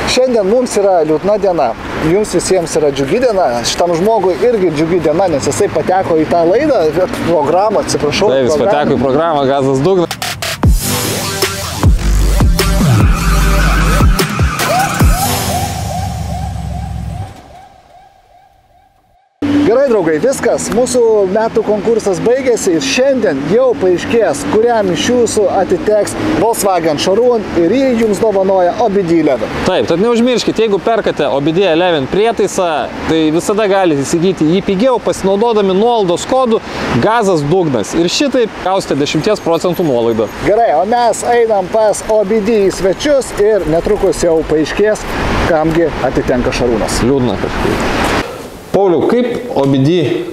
Šiandien mums yra liūdna diena, jums visiems yra džiugi diena, šitam žmogui irgi džiugi diena, nes jisai pateko į tą laidą, programą, atsiprašau. Taip, jis pateko į programą Gazas dugnas. Gerai, draugai, viskas, mūsų metų konkursas baigėsi ir šiandien jau paaiškės, kuriam iš jūsų atiteks Volkswagen Šarūn ir jį jums dovanoja OBD11. Taip, tad neužmirškite, jeigu perkate OBD11 prietaisą, tai visada galite įsigyti jį pigiau pasinaudodami nuolaidos kodu Gazas dugnas ir šitaip gausite 10% nuolaidą. Gerai, o mes einam pas OBD į svečius ir netrukus jau paaiškės, kamgi atitenka Šarūnas. Liūdna kažkaip. Pauliau, kaip OBD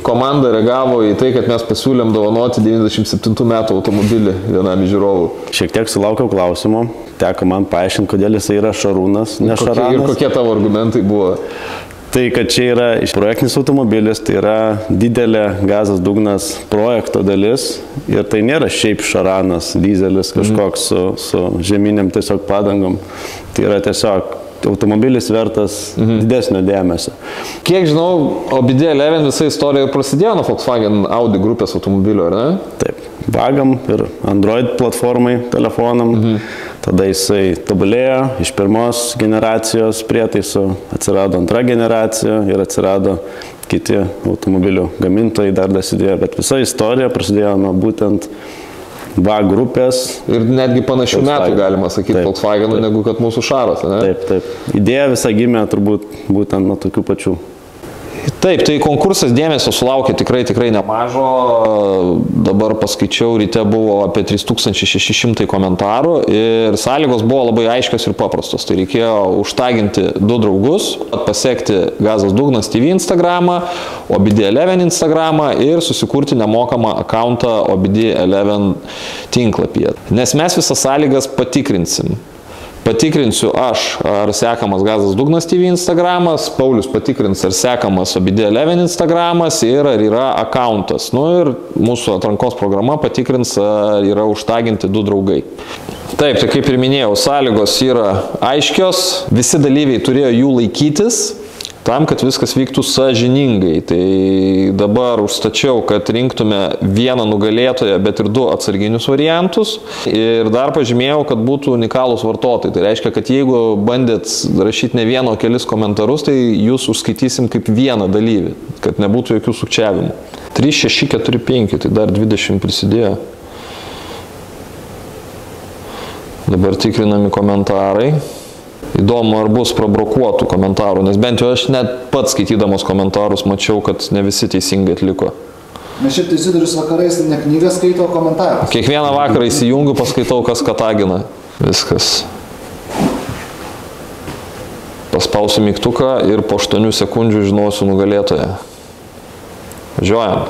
komanda reagavo į tai, kad mes pasiūlėm dovanoti 97 metų automobilį vienam iš žiūrovų? Šiek tiek sulaukiau klausimų, teko man paaiškinti, kodėl jisai yra Šarūnas, ne Šaranas. Ir kokie tavo argumentai buvo? Tai, kad čia yra projektinis automobilis, tai yra didelė Gazas dugnas projekto dalis ir tai nėra šiaip Šaranas, dizelis kažkoks su žeminiam tiesiog padangom. Tai yra tiesiog automobilis vertas didesnio dėmesio. Kiek žinau, OBD11 visa istorija prasidėjo nuo Volkswagen Audi grupės automobilio, ar ne? Taip, vagam ir Android platformai, telefonam. Tada jisai tobulėjo, iš pirmos generacijos prietaisų atsirado antra generacija ir atsirado kiti automobilių gamintojai dar dasidėjo, bet visa istorija prasidėjo nuo būtent VA grupės. Ir netgi panašių metų galima sakyti Volkswagenų, negu kad mūsų Šaras, ne? Taip, taip. Idėja visą gimė turbūt būtent nuo tokių pačių. Taip, tai konkursas dėmesio sulaukė tikrai nemažo. Dabar paskaičiau, ryte buvo apie 3600 komentarų ir sąlygos buvo labai aiškios ir paprastos. Tai reikėjo užtaginti 2 draugus, pasiekti Gazas dugnas TV Instagramą, OBD11 Instagramą ir susikurti nemokamą akauntą OBD11 tinklapyje. Nes mes visas sąlygas patikrinsim. Patikrinsiu aš, ar sekamas Gazas dugnas TV Instagramas, Paulius patikrins, ar sekamas OBD11 Instagramas ir ar yra akauntas. Nu ir mūsų atrankos programa patikrins, ar yra užtaginti 2 draugai. Taip, tai kaip ir minėjau, sąlygos yra aiškios, visi dalyviai turėjo jų laikytis, tam, kad viskas vyktų sąžiningai. Tai dabar užstačiau, kad rinktume vieną nugalėtoją, bet ir 2 atsarginius variantus. Ir dar pažymėjau, kad būtų unikalūs vartotojai. Tai reiškia, kad jeigu bandėt rašyti ne vieną, o kelis komentarus, tai jūs užskaitysim kaip vieną dalyvį, kad nebūtų jokių sukčiavimų. 3, 6, 4, 5, tai dar 20 prisidėjo. Dabar tikrinami komentarai. Įdomu, ar bus prabrokuotų komentarų, nes bent jau aš net pats skaitydamas komentarus mačiau, kad ne visi teisingai atliko. Mes šiaip Izidorius vakarais ne knygą skaito, o komentarus. Kiekvieną vakarą įsijungiu, paskaitau, kas katagina. Viskas. Paspausiu mygtuką ir po 8 sekundžių žinosiu nugalėtoją. Važiuojam.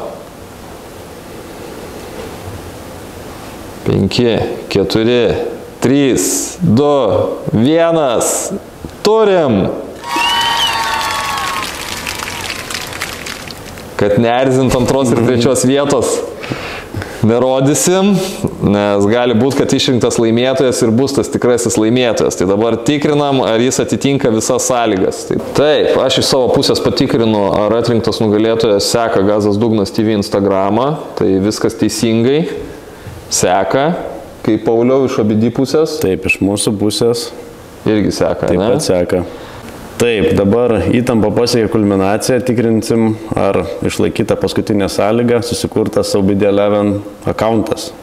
5, 4... 3, 2, 1, turim! Kad neerzint 2 ir 3 vietos nerodysim, nes gali būti, kad išrinktas laimėtojas ir bus tas tikrasis laimėtojas. Tai dabar tikrinam, ar jis atitinka visas sąlygas. Taip, aš iš savo pusės patikrinu, ar atrinktas nugalėtojas seka Gazas dugnas TV Instagramą. Tai viskas teisingai seka. Kaip Pauliau iš OBD pusės? Taip, iš mūsų pusės. Irgi seka, ne? Taip pat seka. Taip, dabar įtampa pasiekė kulminaciją, tikrinsim, ar išlaikyta paskutinė sąlyga, susikurtas OBD11 akauntas.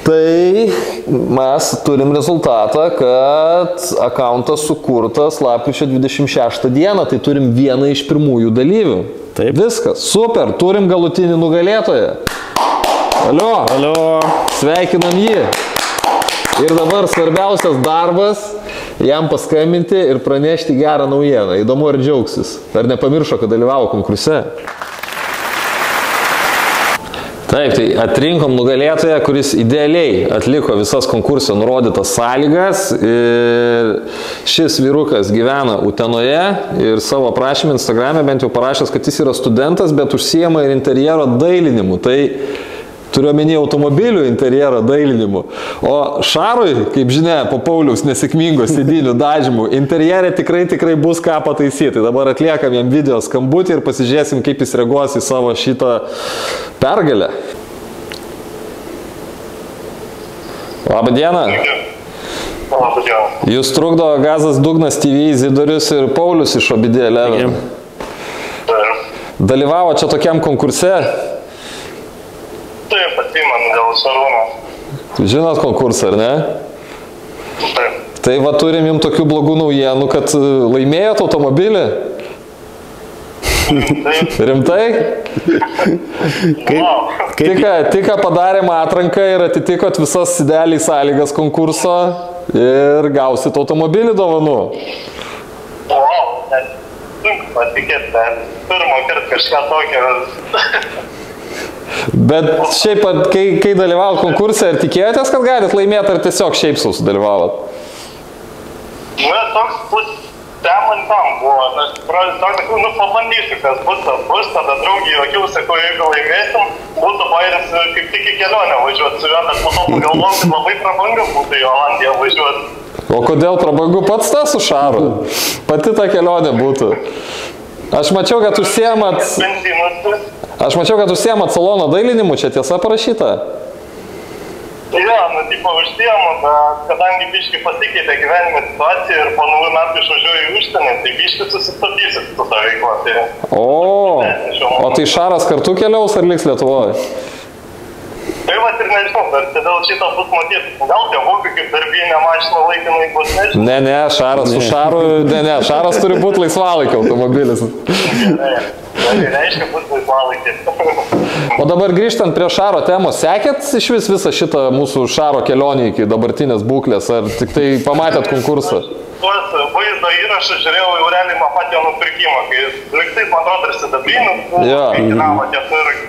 Tai mes turim rezultatą, kad akauntas sukurtas lapkričio 26 dieną, tai turim vieną iš pirmųjų dalyvių. Taip. Viskas, super, turim galutinį nugalėtoją. Alio, alio, sveikinam jį. Ir dabar svarbiausias darbas jam paskambinti ir pranešti gerą naujieną. Įdomu, ar džiaugsis. Ar nepamiršo, kad dalyvavo konkurse. Taip, tai atrinkom nugalėtoją, kuris idealiai atliko visas konkurse nurodytas sąlygas. Ir šis vyrukas gyvena Utenoje ir savo prašymą Instagrame bent jau parašęs, kad jis yra studentas, bet užsiema ir interjero dailinimu. Tai turiu omeny automobilių interjero dailinimu. O Šarui, kaip žinia, po Pauliaus nesėkmingo sėdynių dažymų, interjere tikrai bus ką pataisyti. Dabar atliekam jam video skambutį ir pasižiūrėsim, kaip jis reaguos į savo šitą pergalę. Labą dieną. Labą dieną. Jūs trukdo Gazas Dugnas TV, Zidorius ir Paulius iš Obidė Eleven. Dalyvavo čia tokiam konkurse? Taip, atsimenu dėl Šarūno. Žinot konkursą, ar ne? Taip. Tai va turim jums tokių blogų naujienų, kad laimėjot automobilį? Rimtai? Tik ką padarėm atranką ir atitikot visas idealiai sąlygas konkurso ir gausit automobilį dovanų. Wow, net sunku patikėti, pirmą kartą kažką tokio. Bet šiaip, kai dalyvavot konkursą, ar tikėjotės, kad galit laimėti, ar tiesiog šiaip sau sudalyvavot? Na, toks teman tam buvo, aš toks, pabandysiu, kas bus, tada draugį jokiau, sakau, jeigu laimėsim, būtų bairis kaip tik į kelionę važiuoti su juo, bet po to pagalvojau, kad labai prabanga būtų į Olandiją važiuoti. O kodėl prabangu pats tas su Šaru? Pati ta kelionė būtų. Aš mačiau, kad užsiemat salono dailinimu, čia tiesa parašyta? Ja, tipo užsiemu, bet kadangi biškai pasikeitė gyvenimo situacija ir po naujų metų išvažiuoju į užsienį, tai biškai susistabdysiu su tą veiklą. O tai Šaras kartu keliaus ar liks Lietuvoje? Tai va ir nežinau, dar dėl šito bus matyti. Gal tie vokai kaip darbinė mašina laikinai bus, nežinau. Ne, Šaras su Šaru, Šaras turi būti laisvalaikio automobilis. Tai reiškia bus laisvalaikis. O dabar grįžtant prie Šaro temos, sekėt iš visą šitą mūsų Šaro kelionį iki dabartinės būklės, ar tik tai pamatėt konkursą? Tuos vaizdo įrašą žiūrėjau jau realiai nuo patio nupirkimo, kai liktais, man atrodo, ir sidabrinus, kai kinavo tie turkai.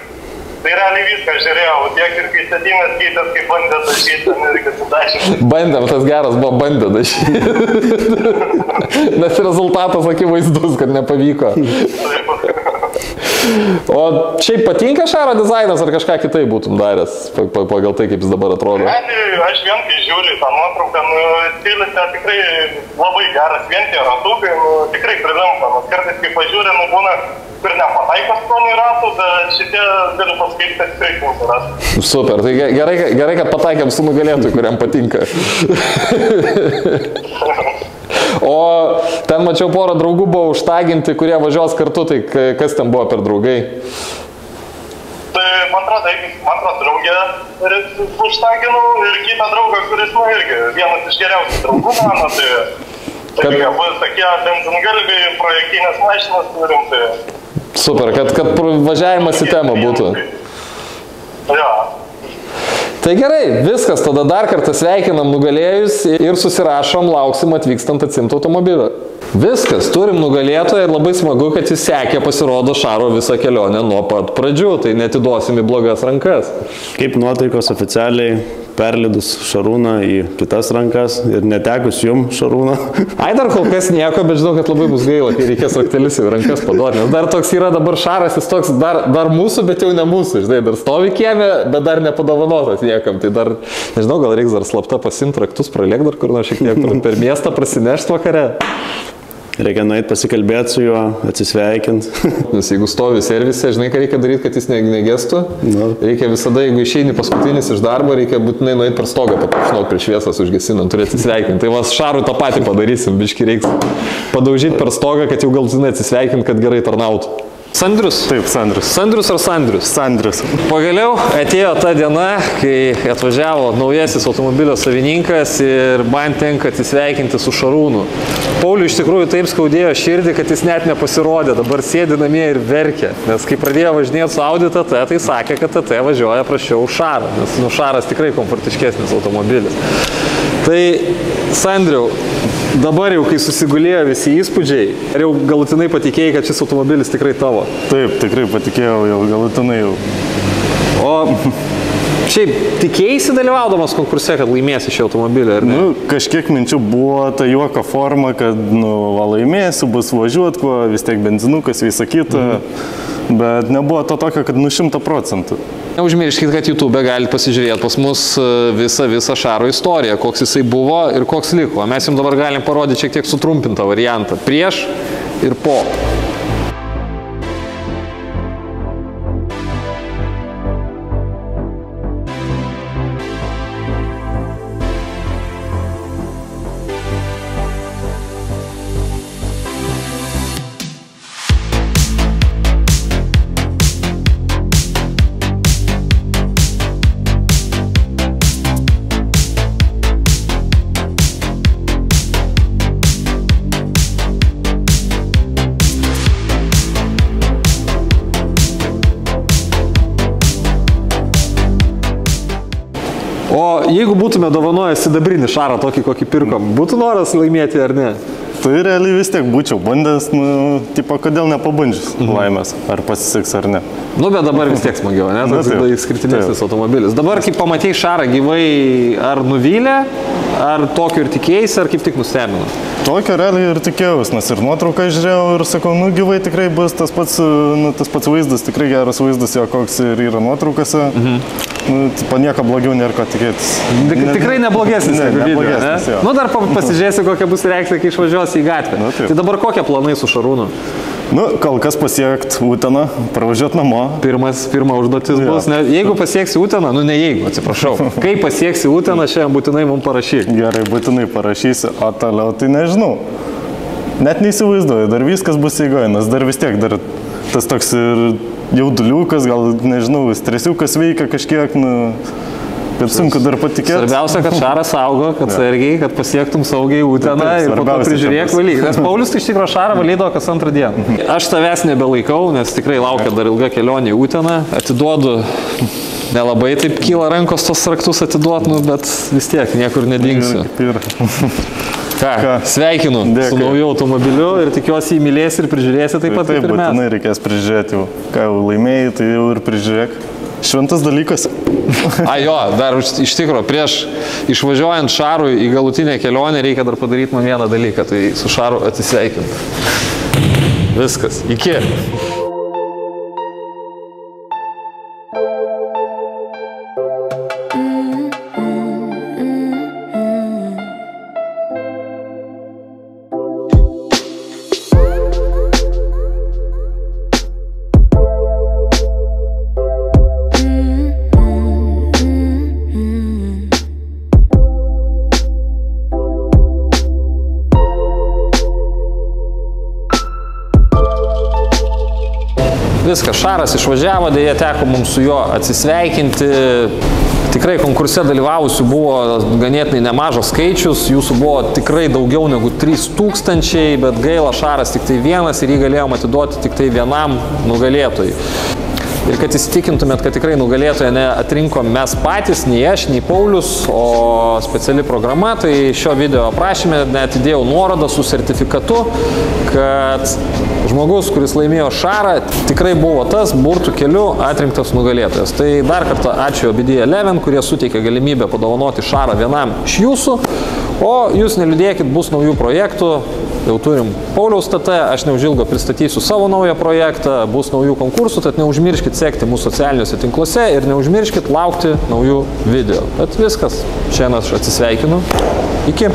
Tai realiai viską žiūrėjau, tiek ir kai sėdimės keitės, kai bandė dažyti, irgi sudažyti. Bandėm, tas geras buvo, bandė dažyti. Nes rezultatas akivaizdus, kad nepavyko. O šiaip patinka Šaro dizainas, ar kažką kitai būtum daręs, pagal tai, kaip jis dabar atrodo? Aš vien, kai žiūriu tą nuotrauką, stilis tikrai labai geras, vien tie ratukai, tikrai prilimpa. Kartais, kai pažiūrė, būna ir nepataikos 8 ratų, bet šitie, galiu pasakyti, kad tikrai mūsų rastų. Super, tai gerai, kad pataikėm su nugalėtojui, kuriam patinka. O ten mačiau porą draugų buvo užtaginti, kurie važiuos kartu, tai kas ten buvo per draugai? Tai man atrodo draugė užtaginau ir kitą draugą, kuris, irgi vienas iš geriausių draugų mano, tai bus tokie benzingalviai, projektinės mašinas turim, tai... Super, kad važiavimas į temą būtų. Jo. Tai gerai, viskas, tada dar kartą sveikinam nugalėjus ir susirašom, lauksim atvykstant atsimti automobilį. Viskas, turim nugalėtoją ir labai smagu, kad jis sekė, pasirodo, Šaro visą kelionę nuo pat pradžių, tai netiduosim į blogas rankas. Kaip nuotaikos oficialiai perlidus Šarūną į kitas rankas ir netekus jum Šarūną? Ai, dar kol kas nieko, bet žinau, kad labai bus gaila, kai reikės raktelis į rankas paduoti, nes dar toks yra dabar Šaras, jis toks dar mūsų, bet jau ne mūsų, žinai, dar stovi kieme, bet dar nepadovanotas niekam, tai dar, nežinau, gal reiks dar slapta pasiimti raktus, pralėk dar kur nors šiek tiek per miestą prasinešti vakare. Reikia nueiti pasikalbėti su juo, atsisveikinti. Nes jeigu stovi servise, žinai, ką reikia daryti, kad jis negestų. Reikia visada, jeigu išeini paskutinis iš darbo, reikia būtinai nueiti per stogą, patapšnoti prieš šviesas užgesinant, turi atsisveikinti. Tai vas Šarui tą patį padarysim, biški reiks padaužyti per stogą, kad jau galutinai atsisveikinti, kad gerai tarnautų. Sandrius? Taip, Sandrius. Sandrius ar Sandrius? Sandrius. Pagaliau atėjo ta diena, kai atvažiavo naujasis automobilio savininkas ir man tenka atsisveikinti su Šarūnu. Pauliui iš tikrųjų taip skaudėjo širdį, kad jis net nepasirodė, dabar sėdi namie ir verkia. Nes kai pradėjo važinėti su Audi TT, tai sakė, kad TT važiuoja prašiau Šarą, nes Šaras tikrai komfortiškesnis automobilis. Tai, Sandriau, dabar jau, kai susigulėjo visi įspūdžiai, ar jau galutinai patikėjai, kad šis automobilis tikrai tavo? Taip, tikrai patikėjau jau galutinai jau. O šiaip, tikėjai dalyvaudamas konkurse, kad laimėsi šį automobilį, ar ne? Kažkiek minčių buvo ta juoko forma, kad laimėsiu, bus važiuot, kuo vis tiek benzinukas, visą kitą. bet nebuvo to tokio, kad 100%. Neužmirškit, kad YouTube galite pasižiūrėti pas mus visą Šaro istoriją, koks jisai buvo ir koks liko. Mes jums dabar galim parodyti šiek tiek sutrumpintą variantą. Prieš ir po. O jeigu būtume dovanoję sidabrinį Šarą, tokį kokį pirkom, būtų noras laimėti ar ne? Tai realiai vis tiek būčiau bandęs, tipo, kodėl nepabandžius laimės, ar pasiseks ar ne. Nu, bet dabar vis tiek smagiau, ne? Toks išskirtinesnis automobilis. Dabar, kai pamatei Šarą gyvai, ar nuvylė, ar tokio ir tikėjai, ar kaip tik nustebino? Tokio realiai ir tikėjausi, nes ir nuotrauką žiūrėjau ir sakau, gyvai tikrai bus tas pats vaizdas, tikrai geras vaizdas, jo koks ir yra nuotraukose. Panieko blogiau nėra ko tikėtis. Tikrai neblogesnis, neblogesnis, ne? Nu, dar pasižiūrėsi, kokia bus reakcija, kai išvažiuosi į gatvę. Tai dabar kokie planai su Šarūnu? Kol kas pasiekt Uteną, pravažiuoti namo. Pirma užduotis bus, ne, jeigu pasieksi Uteną, atsiprašau, kai pasieksi Uteną, šiandien būtinai mums parašyk. Gerai, būtinai parašysi, o toliau tai nežinau. Net neįsivaizduoju, dar viskas bus eigoje, nes dar vis tiek, dar tas toks ir jauduliukas, gal nežinau, stresiukas veikia kažkiek, ir sunku dar patikėti. Svarbiausia, kad Šaras augo, kad sargiai, kad pasiektum saugiai Uteną ir po to prižiūrėk valyk. Nes Paulius tai iš tikrųjų Šarą valydavo kas antrą dieną. Aš tavęs nebelaikau, nes tikrai laukia dar ilga kelionė į Uteną. Atiduodu, nelabai taip kyla rankos tos raktus atiduot, bet vis tiek niekur nedingsiu. Ką, sveikinu su nauju automobiliu ir tikiuosi jį mylėsi ir prižiūrėsi taip pat kaip ir mes. Taip, būtinai reikės prižiūrėti jau. Ką jau laimėjai, tai jau ir prižiūrėk. Šventas dalykas. Jo, dar iš tikrųjų, prieš išvažiuojant Šarui į galutinę kelionę reikia dar padaryti man vieną dalyką, tai su Šaru atsisveikinti. Viskas, iki. Viskas, Šaras išvažiavo, dėja teko mums su juo atsisveikinti. Tikrai konkurse dalyvavusių buvo ganėtinai nemažas skaičius, jūsų buvo tikrai daugiau negu 3000, bet gaila, Šaras tik tai vienas ir jį galėjom atiduoti tik tai vienam nugalėtojui. Ir kad įsitikintumėt, kad tikrai nugalėtoją neatrinkom mes patys, nei aš, nei Paulius, o speciali programa, tai šio video aprašyme net įdėjau nuorodą su sertifikatu, kad žmogus, kuris laimėjo Šarą, tikrai buvo tas burtų keliu atrinktas nugalėtojas. Tai dar kartą ačiū Obidija Eleven, kurie suteikė galimybę padovanoti Šarą vienam iš jūsų, o jūs neliūdėkit, bus naujų projektų. Jau turim Pauliaus TT, aš neužilgo pristatysiu savo naują projektą, bus naujų konkursų, tad neužmirškit sekti mūsų socialiniuose tinkluose ir neužmirškit laukti naujų video. Bet viskas, šiandien aš atsisveikinu. Iki.